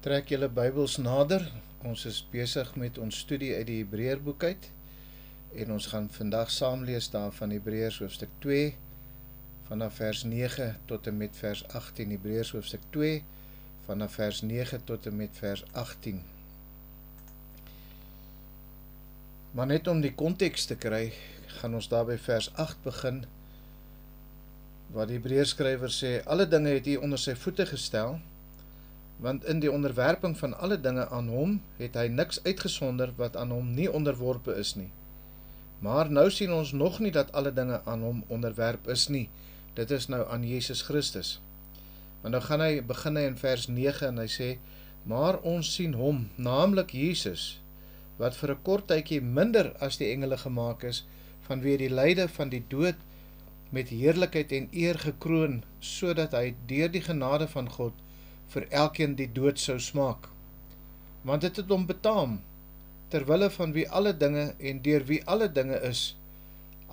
Trek julle Bybels nader. Ons is besig met ons studie uit die Hebreërboek uit en ons gaan vandag saam lees daar van Hebreërs hoofstuk 2 vanaf vers 9 tot en met vers 18. Hebreërs hoofstuk 2 vanaf vers 9 tot en met vers 18. Maar net om die konteks te kry, gaan ons daar by vers 8 begin, waar die Hebreërskrywer sê, alle dinge het hy onder sy voete gestel, want in die onderwerping van alle dinge aan hom, het hy niks uitgesonder wat aan hom nie onderworpe is nie. Maar nou sien ons nog nie dat alle dinge aan hom onderwerp is nie. Dit is nou aan Jesus Christus. Maar nou begin hy in vers 9 en hy sê, maar ons sien hom, naamlik Jesus, wat vir 'n kort tydjie minder as die engele gemaak is, vanweë die lyde van die dood met heerlikheid en eer gekroon, sodat hy deur die genade van God vir elkeen die dood sou smaak. Want dit het hom betaam, terwille van wie alle dinge en deur wie alle dinge is,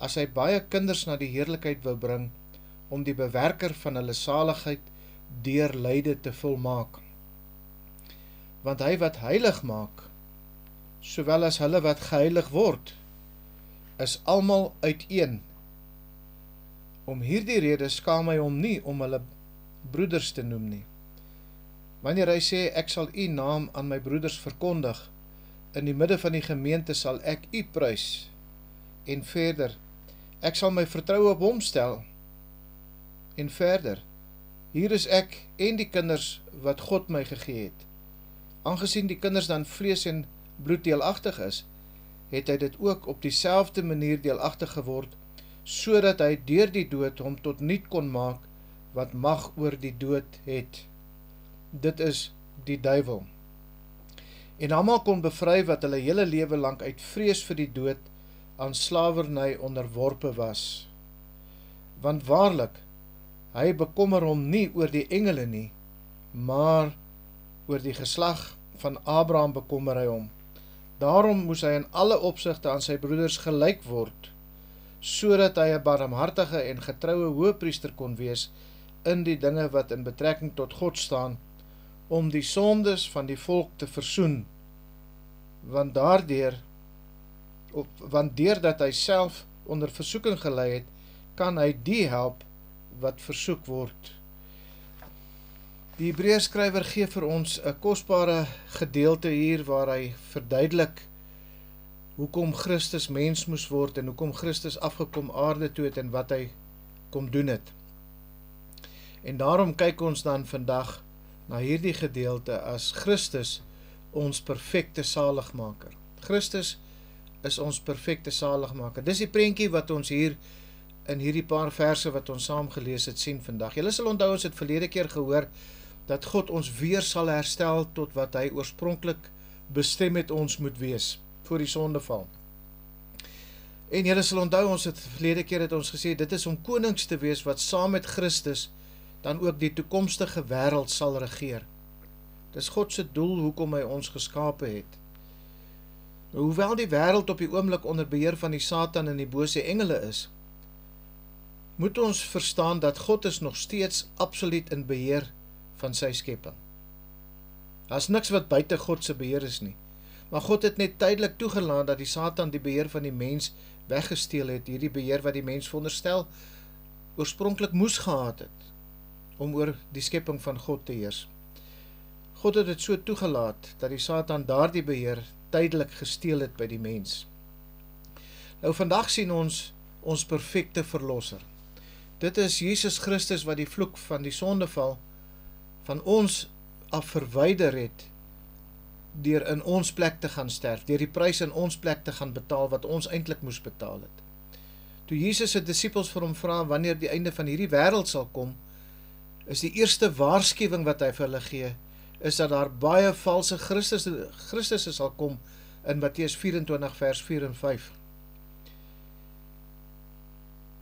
as hy baie kinders na die heerlikheid wou bring, om die bewerker van hulle saligheid deur lyde te volmaak. Want hy wat heilig maak, sowel as hulle wat geheilig word, is almal uiteen. Om hierdie rede skaam hy hom nie om hulle broeders te noem nie. Wanneer hy sê, ek sal u naam aan my broeders verkondig, in die midde van die gemeente sal ek u prys, en verder, ek sal my vertroue op hom stel, en verder, hier is ek en die kinders wat God my gegee het. Aangesien die kinders dan vlees en bloed deelagtig is, het hy dit ook op dieselfde manier deelagtig geword, sodat hy deur die dood hom tot niet kon maak, wat mag oor die dood het. Dit is die duiwel. En almal kon bevry wat hulle hele lewe lang uit vrees vir die dood aan slawerny onderworpe was. Want waarlik, hy bekommer hom nie oor die engele nie, maar oor die geslag van Abraham bekommer hy hom. Daarom moes hy in alle opsigte aan sy broeders gelyk word, sodat hy 'n barmhartige en getroue hoëpriester kon wees in die dinge wat in betrekking tot God staan, om die sondes van die volk te versoen, want deurdat hy self onder versoeking gelei het, kan hy die help wat versoek word. Die Hebreërskrywer gee vir ons 'n kosbare gedeelte hier waar hy verduidelik hoekom Christus mens moes word en hoekom Christus afgekom aarde toe het en wat hy kom doen het. En daarom kyk ons dan vandag na hierdie gedeelte as Christus ons perfekte saligmaker. Christus is ons perfekte saligmaker. Dis die prentjie wat ons hier in hierdie paar verse wat ons saam gelees het sien vandag. Julle sal onthou, ons het verlede keer gehoor dat God ons weer sal herstel tot wat hy oorspronklik bestem het ons moet wees voor die sondeval. En julle sal onthou, ons het verlede keer het ons gesê, dit is om konings te wees wat saam met Christus dan ook die toekomstige wêreld sal regeer. Dis God se doel hoekom hy ons geskape het. Hoewel die wêreld op die oomblik onder beheer van die Satan en die bose engele is, moet ons verstaan dat God is nog steeds absoluut in beheer van sy skepping. Daar is niks wat buite God se beheer is nie. Maar God het net tydelik toegelaat dat die Satan die beheer van die mens weggesteel het, hierdie beheer wat die mens veronderstel oorspronklik moes gehad het, om oor die skepping van God te heers. God het dit so toegelaat, dat die Satan daardie beheer tydelik gesteel het by die mens. Nou vandag sien ons perfekte verlosser. Dit is Jesus Christus wat die vloek van die sondeval van ons af verwyder het, deur in ons plek te gaan sterf, deur die prys in ons plek te gaan betaal, wat ons eintlik moes betaal het. Toe Jesus se disippels vir hom vra, wanneer die einde van hierdie wêreld sal kom, is die eerste waarskuwing wat hy vir hulle gee, is dat daar baie valse Christusse sal kom, in Matteus 24 vers 4 en 5.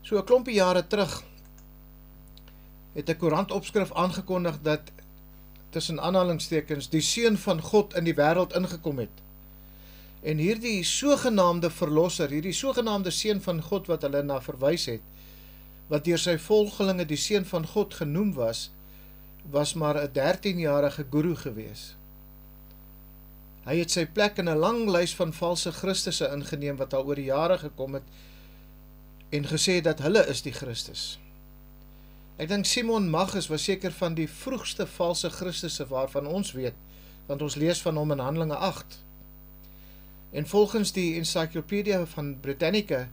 So 'n klompie jare terug, het 'n koerantopskrif aangekondig dat tussen aanhalingstekens die Seun van God in die wêreld ingekom het. En hierdie sogenaamde verlosser, hierdie sogenaamde Seun van God wat hulle na verwys het, wat deur sy volgelinge die Seun van God genoem was maar 'n 13-jarige guru gewees. Hy het sy plek in 'n lang lys van valse Christusse ingeneem wat al oor die jare gekom het en gesê dat hulle is die Christus. Ek dink Simon Magus was seker van die vroegste valse Christusse waarvan ons weet, want ons lees van hom in Handelinge 8. En volgens die Encyclopedia van Britannica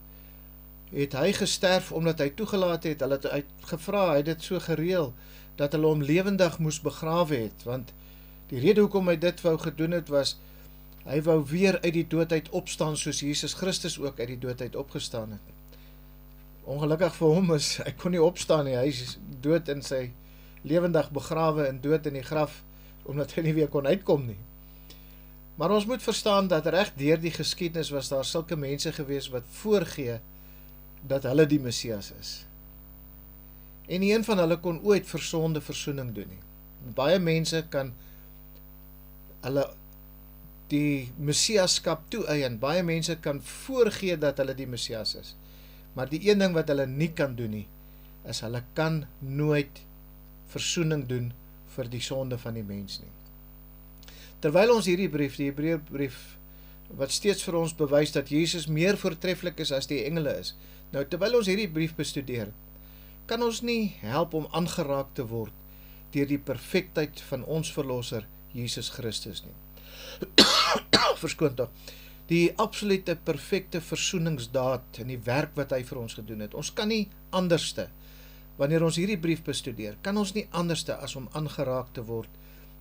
het hy gesterf omdat hy toegelaat het, hulle het gevra, hy het dit so gereël, dat hulle hom lewendig moes begrawe het, want die rede hoekom hy dit wou gedoen het was, hy wou weer uit die doodheid opstaan, soos Jesus Christus ook uit die doodheid opgestaan het. Ongelukkig vir hom is, hy kon nie opstaan nie, hy is dood in sy lewendig begrawe en dood in die graf, omdat hy nie weer kon uitkom nie. Maar ons moet verstaan dat reg deur die geskiedenis was daar sulke mense gewees wat voorgee dat hulle die Messias is. En nie een van hulle kon ooit versonde versoening doen nie. Baie mense kan hulle die Messiaskap toeëien, baie mense kan voorgee dat hulle die Messias is. Maar die een ding wat hulle nie kan doen nie, is hulle kan nooit versoening doen vir die sonde van die mens nie. Terwyl ons hierdie brief, die Hebreërbrief, wat steeds vir ons bewys dat Jesus meer voortreffelik is as die engele is. Nou, terwyl ons hierdie brief bestudeer, kan ons nie help om aangeraak te word deur die perfektheid van ons verlosser, Jesus Christus nie. Verskoon tog. Die absolute perfekte versoeningsdaad en die werk wat hy vir ons gedoen het. Ons kan nie anderste, wanneer ons hierdie brief bestudeer, kan ons nie anderste as om aangeraak te word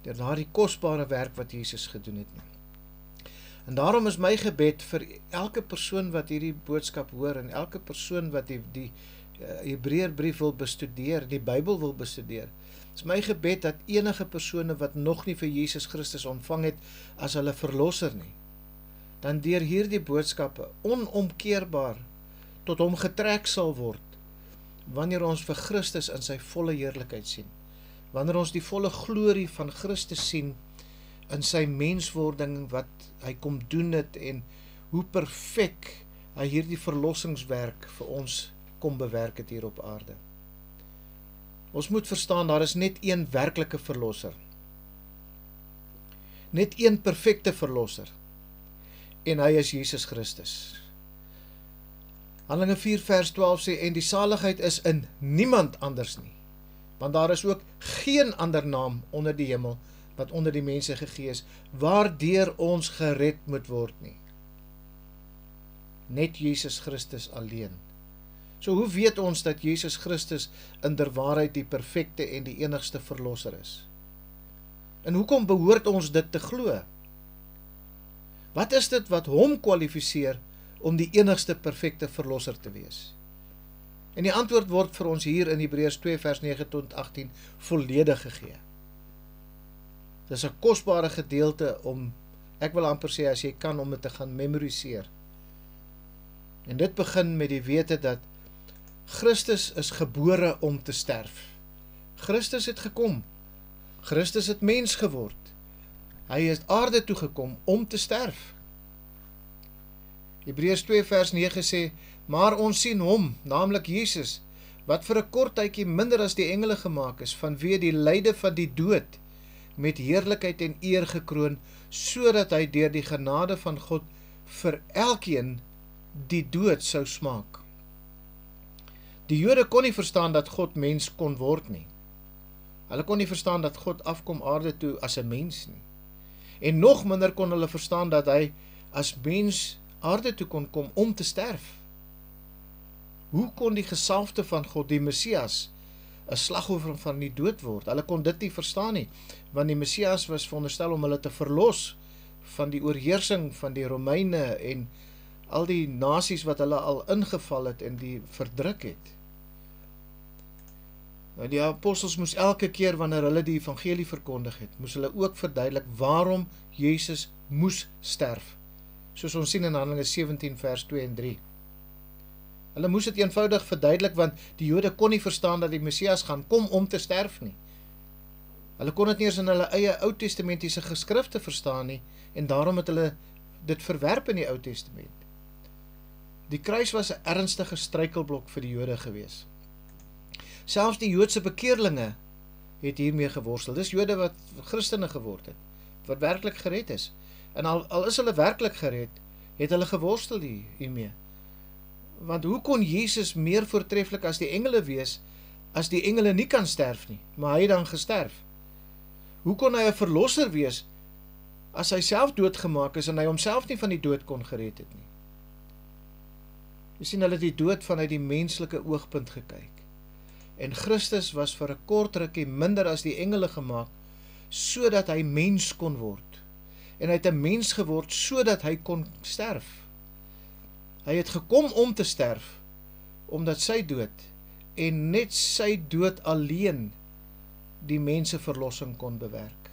deur daardie kosbare werk wat Jesus gedoen het nie. En daarom is my gebed vir elke persoon wat hierdie boodskap hoor en elke persoon wat die Hebreërbrief wil bestudeer, die Bybel wil bestudeer, is my gebed dat enige persone wat nog nie vir Jesus Christus ontvang het as hulle verlosser nie, dan deur hierdie boodskappe onomkeerbaar tot hom getrek sal word, wanneer ons vir Christus in sy volle heerlikheid sien, wanneer ons die volle glorie van Christus sien in sy menswording wat hy kom doen het en hoe perfek hy hierdie verlossingswerk vir ons kom bewerk het hier op aarde. Ons moet verstaan, daar is net een werklike verlosser. Net een perfekte verlosser. En hy is Jesus Christus. Handelinge 4 vers 12 sê, en die saligheid is in niemand anders nie, want daar is ook geen ander naam onder die hemel, wat onder die mense gegee is, waardeur ons gered moet word nie. Net Jesus Christus alleen. So hoe weet ons dat Jesus Christus inderwaarheid die perfekte en die enigste verlosser is? En hoekom behoort ons dit te glo? Wat is dit wat hom kwalifiseer om die enigste perfekte verlosser te wees? En die antwoord word vir ons hier in Hebreërs 2 vers 9 tot 18 volledig gegee. Dit is 'n kosbare gedeelte om, ek wil amper sê as jy kan, om dit te gaan memoriseer. En dit begin met die wete dat Christus is gebore om te sterf. Christus het gekom. Christus het mens geword. Hy is aarde toe gekom om te sterf. Hebreërs 2 vers 9 sê, maar ons sien hom, naamlik Jesus, wat vir 'n kort tydjie minder as die engele gemaak is, vanweë die lyde van die dood, met heerlikheid en eer gekroon, sodat hy deur die genade van God vir elkeen die dood sou smaak. Die Jode kon nie verstaan dat God mens kon word nie. Hulle kon nie verstaan dat God afkom aarde toe as 'n mens nie. En nog minder kon hulle verstaan dat hy as mens aarde toe kon kom om te sterf. Hoe kon die gesalfde van God, die Messias, 'n slagoffer van die dood word? Hulle kon dit nie verstaan nie, want die Messias was veronderstel om hulle te verlos van die oorheersing van die Romeine en al die nasies wat hulle al ingeval het en die verdruk het. Nou die apostels moes elke keer wanneer hulle die evangelie verkondig het, moes hulle ook verduidelik waarom Jesus moes sterf, soos ons sien in Handelinge 17 vers 2 en 3. Hulle moes dit eenvoudig verduidelik, want die Jode kon nie verstaan dat die Messias gaan kom om te sterf nie. Hulle kon dit nie eens in hulle eie Oud-testamentiese geskrifte verstaan nie, en daarom het hulle dit verwerp in die Ou Testament. Die kruis was 'n ernstige struikelblok vir die Jode gewees. Selfs die Joodse bekeerlinge het hiermee geworstel. Dis Jode wat Christene geword het. wat werklik gered is. En al is hulle werklik gered, het hulle geworstel hiermee. Want hoe kon Jesus meer voortreffelik as die engele wees, as die engele nie kan sterf nie, maar hy het dan gesterf? Hoe kon hy 'n verlosser wees, as hy self doodgemaak is, en hy homself nie van die dood kon gered het nie? Jy sien, hulle het die dood vanuit die menslike oogpunt gekyk. En Christus was vir 'n kort rukkie minder as die engele gemaak, sodat hy mens kon word. En hy het 'n mens geword, sodat hy kon sterf. Hy het gekom om te sterf, omdat sy dood, en net sy dood alleen, die mense verlossing kon bewerk.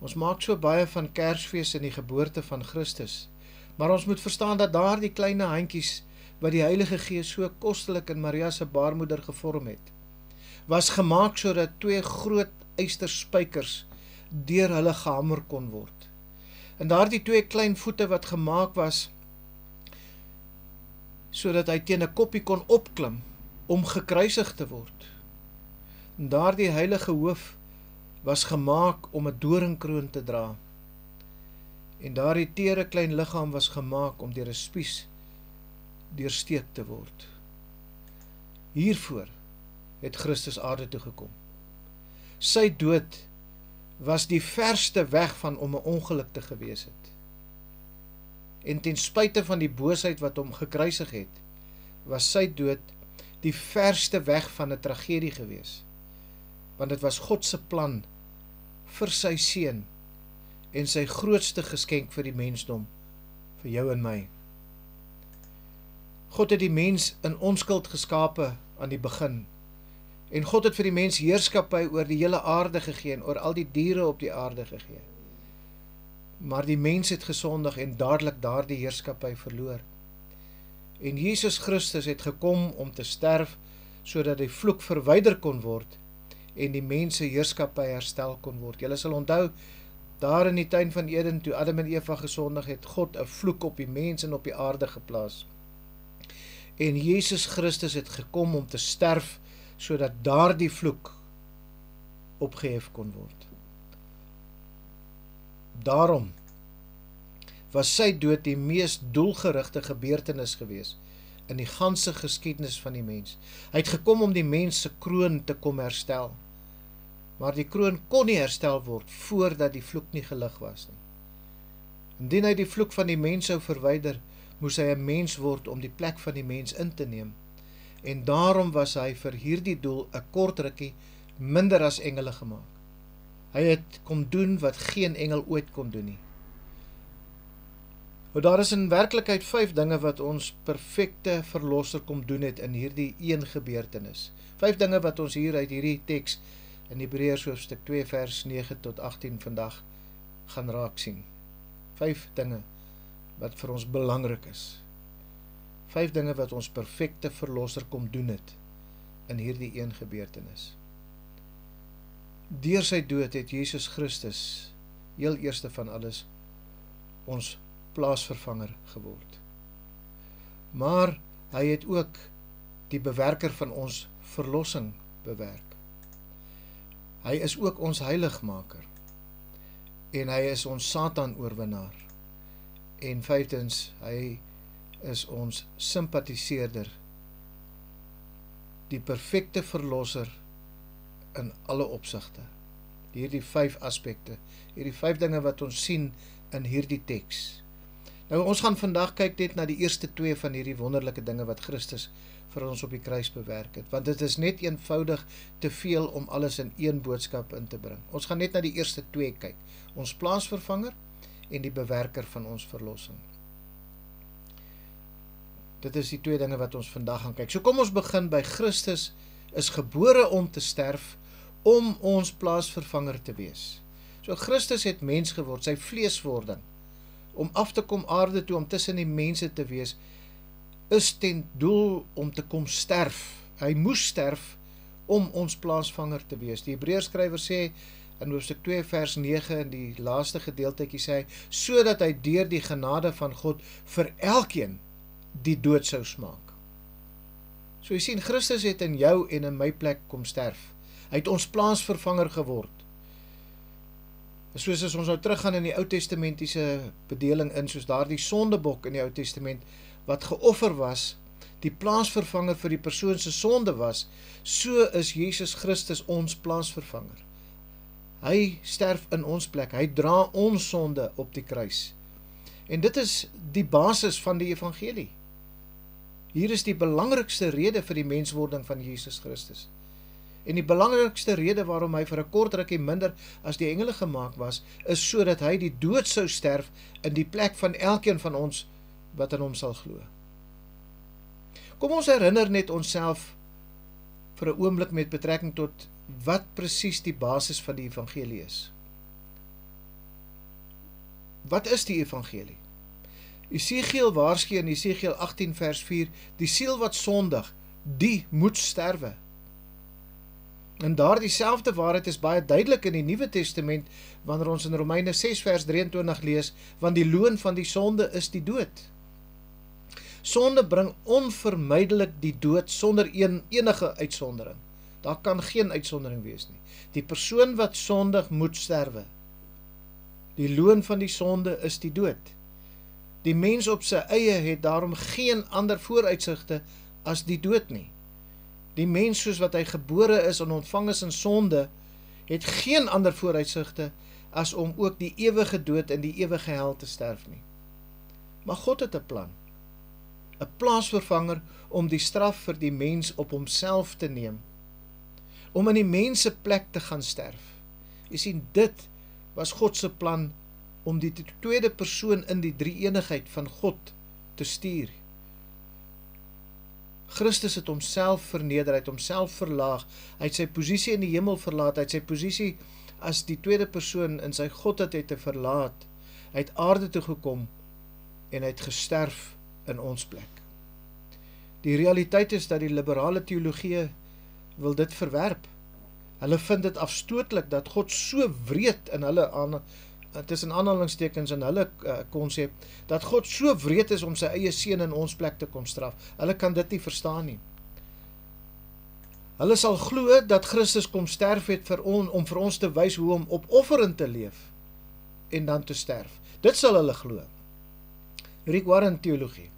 Ons maak so baie van Kersfees en die geboorte van Christus, maar ons moet verstaan dat daar die kleine handjies, wat die Heilige Gees so kostelik in Maria se baarmoeder gevorm het, was gemaak sodat 2 groot ysterspykers deur hulle gehamer kon word. En daardie 2 klein voete wat gemaak was, sodat hy teen 'n koppie kon opklim, om gekruisig te word. En daardie heilige hoof was gemaak om 'n doringkroon te dra. En daardie tere klein liggaam was gemaak om deur 'n spies deursteek te word. Hiervoor het Christus aarde toe gekom. Sy dood was die verste weg van om 'n ongeluk te gewees het. En ten spyte van die boosheid wat hom gekruisig het, was sy dood die verste weg van 'n tragedie gewees. Want dit was God se plan vir sy seun en sy grootste geskenk vir die mensdom, vir jou en my. God het die mens in onskuld geskape aan die begin. En God het vir die mens heerskappy oor die hele aarde gegee en oor al die diere op die aarde gegee. Maar die mens het gesondig en dadelik daardie heerskappy verloor. En Jesus Christus het gekom om te sterf, sodat die vloek verwyder kon word en die mens se heerskappy herstel kon word. Julle sal onthou, daar in die tuin van Eden, toe Adam en Eva gesondig het, God 'n vloek op die mens en op die aarde geplaas. En Jesus Christus het gekom om te sterf, sodat daardie vloek opgehef kon word. Daarom was sy dood die mees doelgerigte gebeurtenis gewees in die ganse geskiedenis van die mens. Hy het gekom om die mens se kroon te kom herstel. Maar die kroon kon nie herstel word voordat die vloek nie gelig was nie. Indien hy die vloek van die mens sou verwyder, moes hy 'n mens word om die plek van die mens in te neem. En daarom was hy vir hierdie doel 'n kort rukkie minder as engele gemaak. Hy het kom doen wat geen engel ooit kon doen nie. Daar is in werklikheid 5 dinge wat ons perfekte verlosser kom doen het in hierdie een gebeurtenis. 5 dinge wat ons hier uit hierdie teks in Hebreërs hoofstuk 2 vers 9 tot 18 vandag gaan raak sien. 5 dinge wat vir ons belangrik is. 5 dinge wat ons perfekte verlosser kom doen het in hierdie een gebeurtenis. Deur sy dood het Jesus Christus, heel eerste van alles, ons plaasvervanger geword. Maar hy het ook die bewerker van ons verlossing bewerk. Hy is ook ons heiligmaker. En hy is ons Satan oorwinnaar. En vyftens, hy is ons simpatiseerder, die perfekte verlosser in alle opsigte. Hierdie 5 aspekte, hierdie 5 dinge wat ons sien in hierdie teks. Nou, ons gaan vandag kyk net na die eerste 2 van hierdie wonderlike dinge wat Christus vir ons op die kruis bewerk het, want dit is net eenvoudig te veel om alles in een boodskap in te bring. Ons gaan net na die eerste 2 kyk, ons plaasvervanger en die bewerker van ons verlossing. Dit is die 2 dinge wat ons vandag gaan kyk. So kom ons begin by Christus is gebore om te sterf, om ons plaasvervanger te wees. So Christus het mens geword, sy vleeswording, om af te kom aarde toe, om tussen die mense te wees, is ten doel om te kom sterf. Hy moes sterf om ons plaasvanger te wees. Die Hebreërskrywer sê in hoofstuk 2 vers 9 in die laaste gedeeltetjie sê hy, sodat hy deur die genade van God vir elkeen die dood sou smaak. So jy sien, Christus het in jou en in my plek kom sterf. Hy het ons plaasvervanger geword. Soos as ons nou teruggaan in die Ou Testamentiese bedeling in, soos daardie sondebok in die Ou Testament, wat geoffer was, die plaasvervanger vir die persoon se sonde was, so is Jesus Christus ons plaasvervanger. Hy sterf in ons plek, hy dra ons sonde op die kruis. En dit is die basis van die evangelie. Hier is die belangrikste rede vir die menswording van Jesus Christus. En die belangrikste rede waarom hy vir 'n kort rukkie minder as die engele gemaak was, is sodat hy die dood sou sterf in die plek van elkeen van ons wat in hom sal glo. Kom ons herinner net onsself vir 'n oomblik met betrekking tot wat presies die basis van die evangelie is. Wat is die evangelie? Esegiel waarsku in Esegiel 18 vers 4, die siel wat sondig, die moet sterwe. En daardie selfde waarheid is baie duidelik in die Nuwe Testament, wanneer ons in Romeine 6 vers 23 lees, want die loon van die sonde is die dood. Sonde bring onvermydelik die dood sonder enige uitsondering. Daar kan geen uitsondering wees nie. Die persoon wat sondig moet sterwe. Die loon van die sonde is die dood. Die mens op sy eie het daarom geen ander vooruitsigte as die dood nie. Die mens soos wat hy gebore is en ontvang is in sonde, het geen ander vooruitsigte as om ook die ewige dood in die ewige hel te sterf nie. Maar God het 'n plan. 'n Plaasvervanger om die straf vir die mens op homself te neem. Om in die mens se plek te gaan sterf. Jy sien, dit was God se plan om die tweede persoon in die drie-eenigheid van God te stuur. Christus het homself verneder, hy het homself verlaag, hy het sy posisie in die hemel verlaat, hy het sy posisie as die tweede persoon in sy godheid het verlaat, hy het aarde toe gekom en hy het gesterf in ons plek. Die realiteit is dat die liberale teologie wil dit verwerp. Hulle vind dit afstootlik dat God so wreed in hulle tussen aanhalingstekens in hulle konsep, dat God so wreed is om sy eie seun in ons plek te kom straf. Hulle kan dit nie verstaan nie. Hulle sal glo dat Christus kom sterf het om vir ons te wys hoe om opofferend te leef en dan te sterf. Dit sal hulle glo. Rick Warren teologie.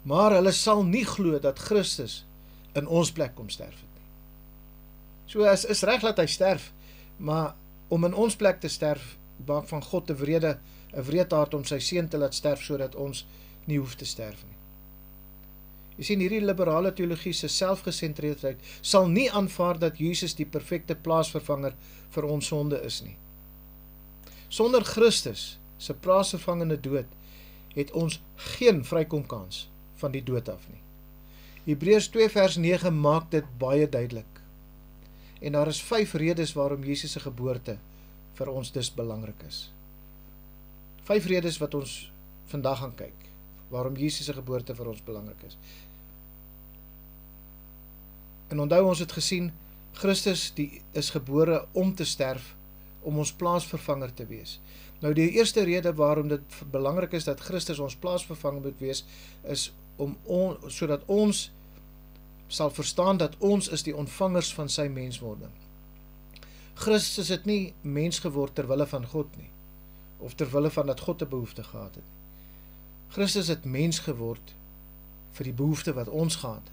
Maar hulle sal nie glo dat Christus in ons plek kom sterf het nie. So is reg dat hy sterf, maar om in ons plek te sterf, maak van God 'n wreedaard om sy seun te laat sterf, sodat ons nie hoef te sterf nie. Jy sien, hierdie liberale teologie se selfgesentreerdheid sal nie aanvaar dat Jesus die perfekte plaasvervanger vir ons sonde is nie. Sonder Christus se plaasvervangende dood het ons geen vrykomkans van die dood af nie. Hebreërs 2 vers 9 maak dit baie duidelik. En daar is 5 redes waarom Jesus se geboorte vir ons dus belangrik is. 5 redes wat ons vandag gaan kyk, waarom Jesus se geboorte vir ons belangrik is. En onthou, ons het gesien, Christus is gebore om te sterf, om ons plaasvervanger te wees. Nou die eerste rede waarom dit belangrik is dat Christus ons plaasvervanger moet wees, is sodat ons sal verstaan dat ons is die ontvangers van sy menswording. Christus het nie mens geword ter wille van God nie, of ter wille van dat God 'n behoefte gehad het nie. Christus het mens geword vir die behoefte wat ons gehad het.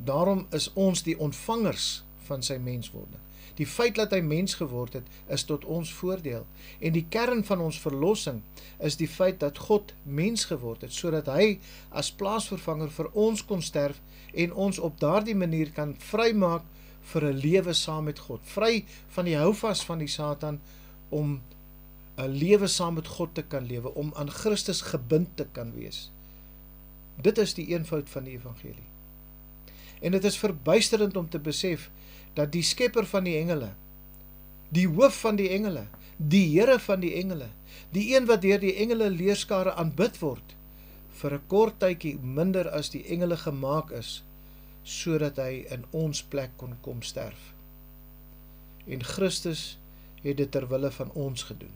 Daarom is ons die ontvangers van sy menswording. Die feit dat hy mens geword het, is tot ons voordeel. En die kern van ons verlossing is die feit dat God mens geword het, sodat hy as plaasvervanger vir ons kon sterf en ons op daardie manier kan vrymaak vir 'n lewe saam met God. Vry van die houvas van die Satan om 'n lewe saam met God te kan lewe, om aan Christus gebind te kan wees. Dit is die eenvoud van die evangelie. En dit is verbuisterend om te besef dat die skepper van die engele, die hoof van die engele, die Here van die engele, die een wat deur die engele leerskare aanbid word, vir 'n kort tydjie minder as die engele gemaak is, sodat hy in ons plek kon kom sterf. En Christus het dit ter wille van ons gedoen,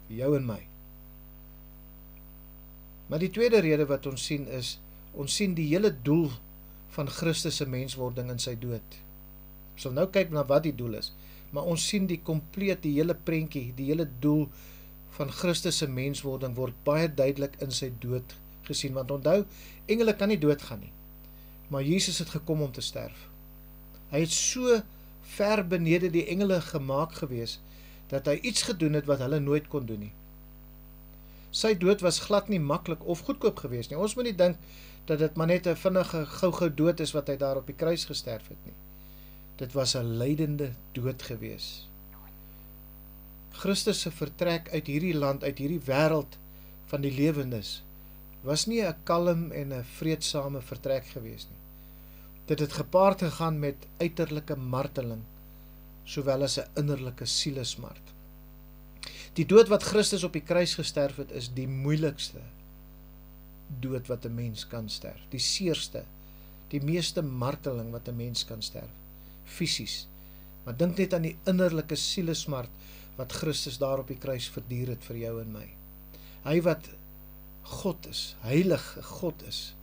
jou en my. Maar die tweede rede wat ons sien is, ons sien die hele doel van Christus se menswording in sy dood. Ons sal nou kyk na wat die doel is, maar ons sien die compleet, die hele prentjie, die hele doel van Christus se menswording word baie duidelik in sy dood gesien, want onthou, engele kan nie doodgaan nie, maar Jesus het gekom om te sterf. Hy het so ver benede die engele gemaak gewees, dat hy iets gedoen het wat hulle nooit kon doen nie. Sy dood was glad nie maklik of goedkoop gewees nie. Ons moet nie dink dat dit maar net 'n vinnige gou dood is wat hy daar op die kruis gesterf het nie. Dit was 'n lydende dood gewees. Christus se vertrek uit hierdie land, uit hierdie wêreld van die lewendes, was nie 'n kalm en 'n vreedsame vertrek gewees nie. Dit het gepaard gegaan met uiterlike marteling, sowel as 'n innerlike sielesmart. Die dood wat Christus op die kruis gesterf het, is die moeilikste dood wat 'n mens kan sterf. Die seerste, die meeste marteling wat 'n mens kan sterf, fisies. Maar dink net aan die innerlike sielesmart wat Christus daar op die kruis verduur het vir jou en my. Hy wat God is, heilige God is,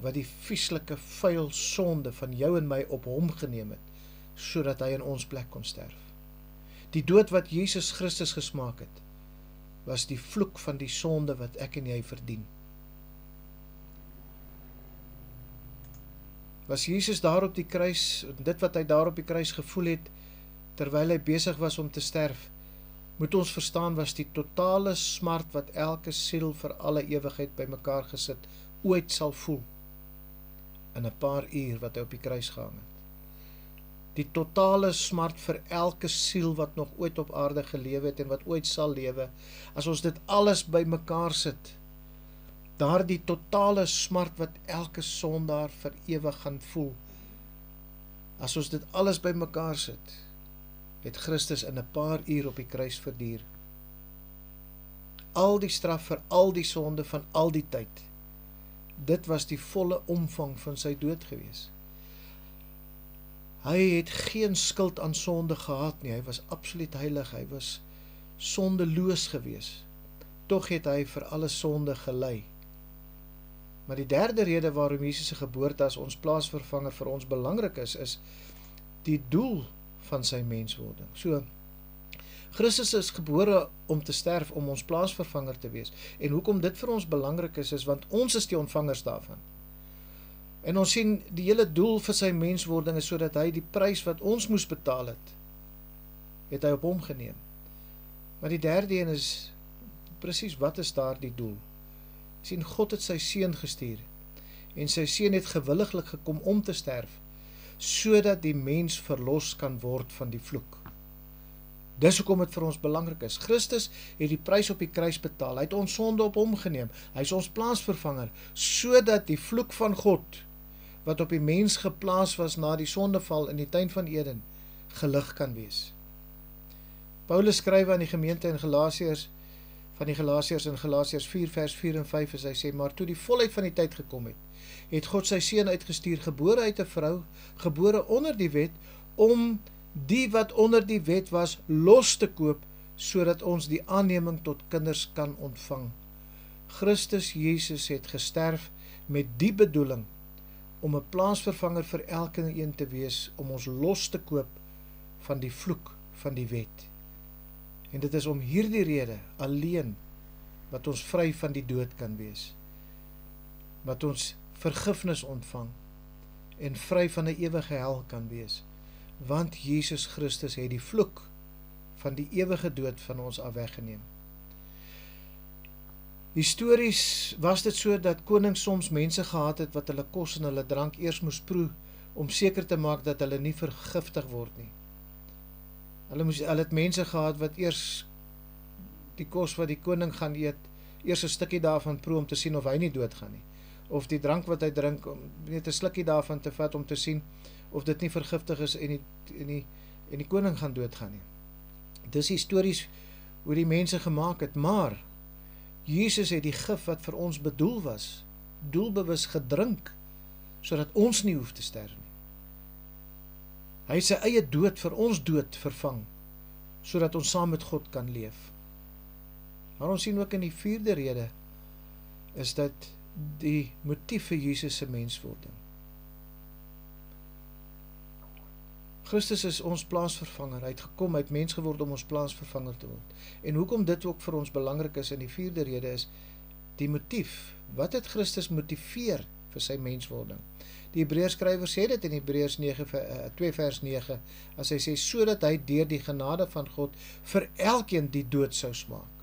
wat die vieslike vuil sonde van jou en my op hom geneem het, sodat hy in ons plek kon sterf. Die dood wat Jesus Christus gesmaak het, was die vloek van die sonde wat ek en jy verdien. Was Jesus daar op die kruis, dit wat hy daar op die kruis gevoel het, terwyl hy besig was om te sterf, moet ons verstaan, was die totale smart wat elke siel vir alle ewigheid by mekaar gesit ooit sal voel, in 'n paar uur wat hy op die kruis gehang het. Die totale smart vir elke siel wat nog ooit op aarde gelewe het en wat ooit sal lewe, as ons dit alles by mekaar sit, daar die totale smart wat elke sondaar vir ewig gaan voel, as ons dit alles by mekaar sit, het Christus in 'n paar uur op die kruis verduur. Al die straf vir al die sonde van al die tyd, dit was die volle omvang van sy dood gewees. Hy het geen skuld aan sonde gehad nie, hy was absoluut heilig, hy was sondeloos gewees. Tog het hy vir alle sonde gelei. Maar die derde rede waarom Jesus se geboorte as ons plaasvervanger vir ons belangrik is die doel van sy menswording. So, Christus is gebore om te sterf, om ons plaasvervanger te wees. En hoekom dit vir ons belangrik is want ons is die ontvangers daarvan. En ons sien, die hele doel vir sy menswording is sodat hy die prys wat ons moes betaal het hy op hom geneem. Maar die derde een is, presies wat is daar die doel? Sien, God het sy seun gestuur, en sy seun het gewilliglik gekom om te sterf, sodat die mens verlos kan word van die vloek. Dis hoekom dit vir ons belangrik is. Christus het die prys op die kruis betaal, hy het ons sonde op hom geneem, hy is ons plaasvervanger, sodat die vloek van God, wat op die mens geplaas was na die sondeval in die tuin van Eden, gelig kan wees. Paulus skryf aan die gemeente in Galasiërs, in Galasiërs 4 vers 4 en 5, hy sê, maar toe die volheid van die tyd gekom het God sy seun uitgestuur, gebore uit 'n vrou, gebore onder die wet, om die wat onder die wet was, los te koop, sodat ons die aanneming tot kinders kan ontvang. Christus Jesus het gesterf met die bedoeling, om 'n plaasvervanger vir elke een te wees, om ons los te koop van die vloek van die wet. En dit is om hierdie rede alleen wat ons vry van die dood kan wees, wat ons vergifnis ontvang en vry van 'n ewige hel kan wees, want Jesus Christus het die vloek van die ewige dood van ons af weggeneem. Histories was dit so dat konings soms mense gehad het wat hulle kos en hulle drank eers moes proe, om seker te maak dat hulle nie vergiftig word nie. Hulle het mense gehad wat eers die kos wat die koning gaan eet, eers 'n stukkie daarvan proe om te sien of hy nie dood gaan nie. Of die drank wat hy drink, om net 'n slukkie daarvan te vat om te sien of dit nie vergiftig is en die koning gaan doodgaan nie. Dis histories hoe die mense gemaak het, maar Jesus het die gif wat vir ons bedoel was, doelbewus gedrink, sodat ons nie hoef te sterf nie. Hy het sy eie dood vir ons dood vervang, sodat ons saam met God kan leef. Maar ons sien ook in die vierde rede, is dat die motief vir Jesus se menswording. Christus is ons plaasvervanger. Hy het gekom, hy het mens geword om ons plaasvervanger te word. En hoekom dit ook vir ons belangrik is, en die vierde rede is, die motief. Wat het Christus motiveer vir sy menswording? Die Hebreërskrywer sê dit in Hebreërs 2 vers 9, as hy sê, sodat hy deur die genade van God vir elkeen die dood sou smaak.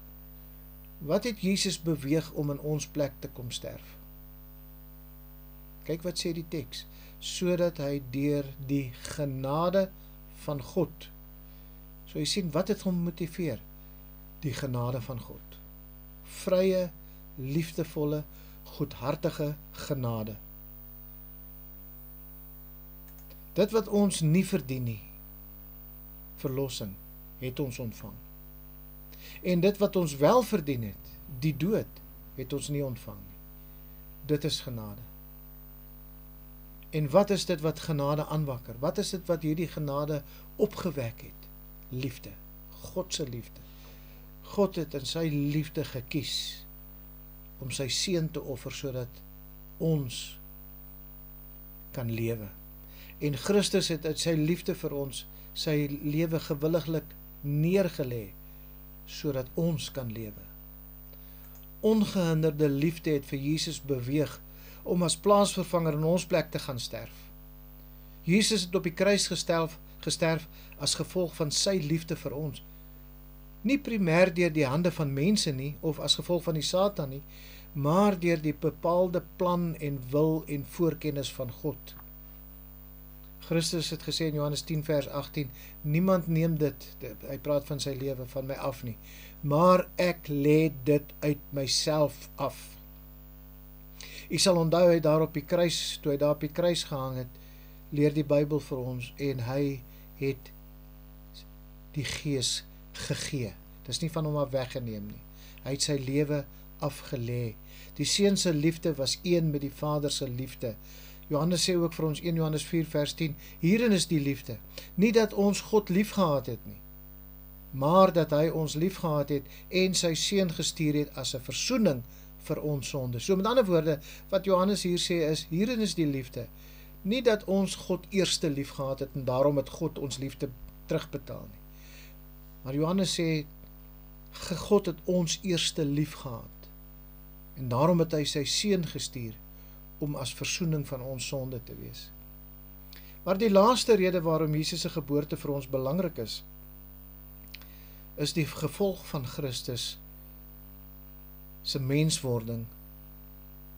Wat het Jesus beweeg om in ons plek te kom sterf? Kyk wat sê die teks, sodat hy deur die genade van God, so jy sien, wat het hom motiveer? Die genade van God. Vrye, liefdevolle, goedhartige genade. Dit wat ons nie verdien nie, verlossing, het ons ontvang. En dit wat ons wel verdien het, die dood, het ons nie ontvang nie. Dit is genade. En wat is dit wat genade aanwakker? Wat is dit wat hierdie genade opgewek het? Liefde, God se liefde. God het in sy liefde gekies om sy seun te offer sodat ons kan lewe. En Christus het uit sy liefde vir ons sy lewe gewilliglik neergelê sodat ons kan lewe. Ongehinderde liefde het vir Jesus beweeg om as plaasvervanger in ons plek te gaan sterf. Jesus het op die kruis gesterf as gevolg van sy liefde vir ons. Nie primêr deur die hande van mense nie, of as gevolg van die Satan nie, maar deur die bepaalde plan en wil en voorkennis van God. Christus het gesê in Johannes 10 vers 18, niemand neem dit, hy praat van sy lewe, van my af nie, maar ek lê dit uit myself af. Ek sal onthou, hy daar op die kruis, toe hy daar op die kruis gehang het, leer die Bybel vir ons, en hy het die Gees gegee. Dit is nie van hom af weggeneem nie. Hy het sy lewe afgelê. Die Seun se liefde was een met die Vader se liefde. Johannes sê ook vir ons 1 Johannes 4 vers 10, hierin is die liefde, nie dat ons God lief gehad het nie, maar dat hy ons lief gehad het en sy Seun gestuur het as 'n versoening vir ons sonde. So met ander woorde, wat Johannes hier sê is, hierin is die liefde, nie dat ons God eerste lief gehad het en daarom het God ons liefde terugbetaal nie. Maar Johannes sê, God het ons eerste lief gehad en daarom het hy sy Seun gestuur om as versoening van ons sonde te wees. Maar die laaste rede waarom Jesus se geboorte vir ons belangrik is die gevolg van Christus se menswording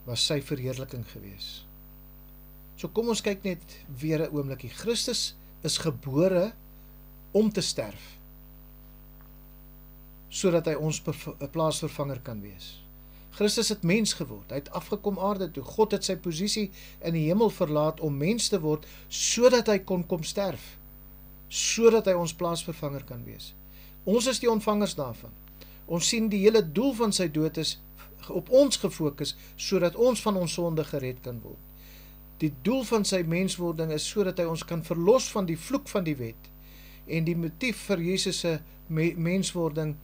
was sy verheerliking gewees. So kom ons kyk net weer 'n oombliekie. Christus is gebore om te sterf, sodat hy ons plaasvervanger kan wees. Christus het mens geword, hy het afgekom aarde toe. God het sy posisie in die hemel verlaat om mens te word, sodat hy kon kom sterf, sodat hy ons plaasvervanger kan wees. Ons is die ontvangers daarvan. Ons sien die hele doel van sy dood is op ons gefokus, sodat ons van ons sonde gered kan word. Die doel van sy menswording is sodat hy ons kan verlos van die vloek van die wet. En die motief vir Jesus se menswording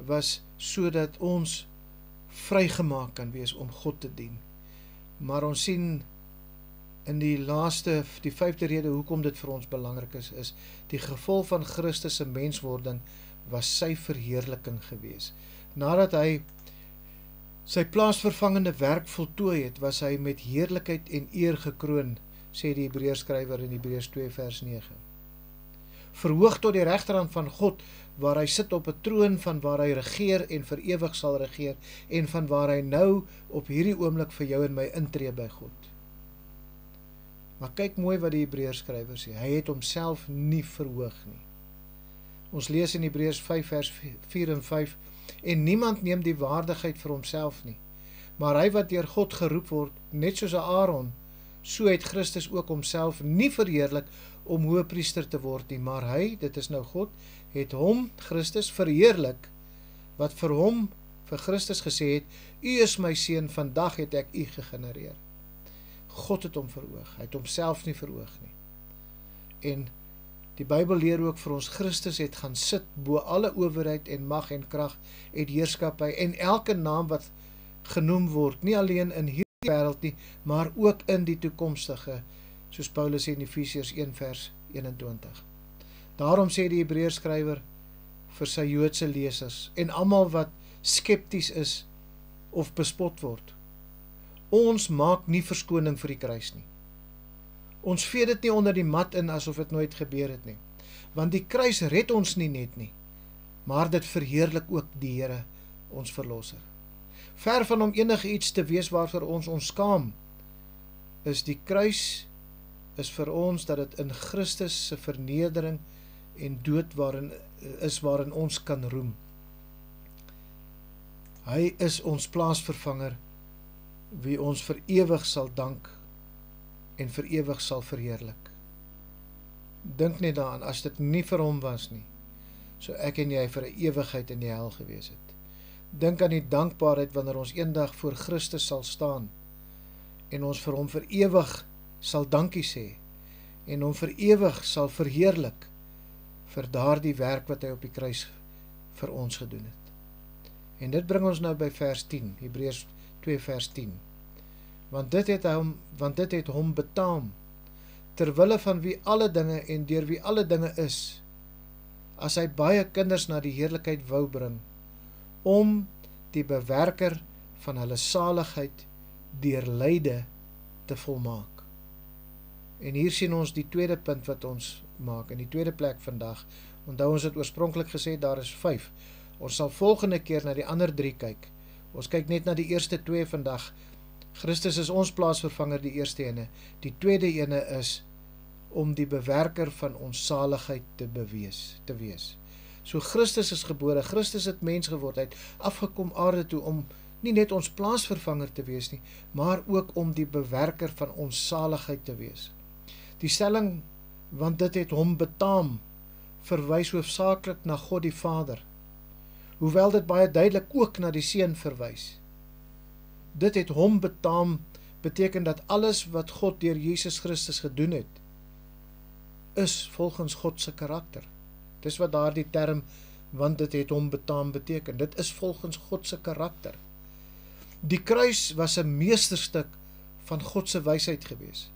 was sodat ons vrygemaak kan wees om God te dien. Maar ons sien in die vyfde rede hoekom dit vir ons belangrik is die gevolg van Christus se menswording was sy verheerliking gewees. Nadat hy sy plaasvervangende werk voltooi het, was hy met heerlikheid en eer gekroon, sê die Hebreërskrywer in Hebreërs 2 vers 9. Verhoog tot die regterhand van God, waar hy sit op 'n troon van waar hy regeer en vir ewig sal regeer, en van waar hy nou op hierdie oomblik vir jou en my intree by God. Maar kyk mooi wat die Hebreërskrywer sê, hy het homself nie verhoog nie. Ons lees in Hebreërs 5 vers 4 en 5, en niemand neem die waardigheid vir homself nie, maar hy wat deur God geroep word, net soos Aaron, so het Christus ook homself nie verheerlik om hoëpriester te word nie, maar hy, dit is nou God, het hom, Christus, verheerlik, wat vir hom, vir Christus gesê het, u is my seun, vandag het ek u gegenereer. God het hom verhoog, hy het homself nie verhoog nie. En die Bybel leer ook vir ons, Christus het gaan sit bo alle owerheid en mag en krag en heerskappy en elke naam wat genoem word, nie alleen in hierdie wêreld nie, maar ook in die toekomstige, soos Paulus sê in Efesiërs 1 vers 21. Daarom sê die Hebreërskrywer vir sy Joodse lesers en almal wat skepties is of bespot word: ons maak nie verskoning vir die kruis nie. Ons vee dit nie onder die mat in asof dit nooit gebeur het nie. Want die kruis red ons nie net nie, maar dit verheerlik ook die Here, ons verlosser. Ver van om enige iets te wees waarvoor ons skaam, is die kruis is vir ons dat dit in Christus se vernedering en dood waarin ons kan roem. Hy is ons plaasvervanger, wie ons vir ewig sal dank en vir ewig sal verheerlik. Dink net daaraan, as dit nie vir hom was nie, so ek en jy vir 'n ewigheid in die hel gewees het. Dink aan die dankbaarheid wanneer ons eendag voor Christus sal staan en ons vir hom vir ewig sal dankie sê en hom vir ewig sal verheerlik vir daardie werk wat hy op die kruis vir ons gedoen het. En dit bring ons nou by vers 10, Hebreërs 2 vers 10. Want dit het hom betaam, terwille van wie alle dinge en deur wie alle dinge is, as hy baie kinders na die heerlikheid wou bring, om die bewerker van hulle saligheid deur lyde te volmaak. En hier sien ons die tweede punt wat ons maak, in die tweede plek vandag. Onthou, ons het oorspronklik gesê, daar is 5. Ons sal volgende keer na die ander 3 kyk. Ons kyk net na die eerste 2 vandag. Christus is ons plaasvervanger, die eerste ene. Die tweede ene is om die bewerker van ons saligheid te wees. So Christus is gebore, Christus het mens geword, hy het afgekom aarde toe om nie net ons plaasvervanger te wees nie, maar ook om die bewerker van ons saligheid te wees. Die stelling, want dit het hom betaam, verwys hoofsaaklik na God die Vader, hoewel dit baie duidelik ook na die Seun verwys. Dit het hom betaam beteken dat alles wat God deur Jesus Christus gedoen het, is volgens God se karakter. Dis wat daardie term, want dit het hom betaam beteken. Dit is volgens God se karakter. Die kruis was 'n meesterstuk van God se wysheid gewees.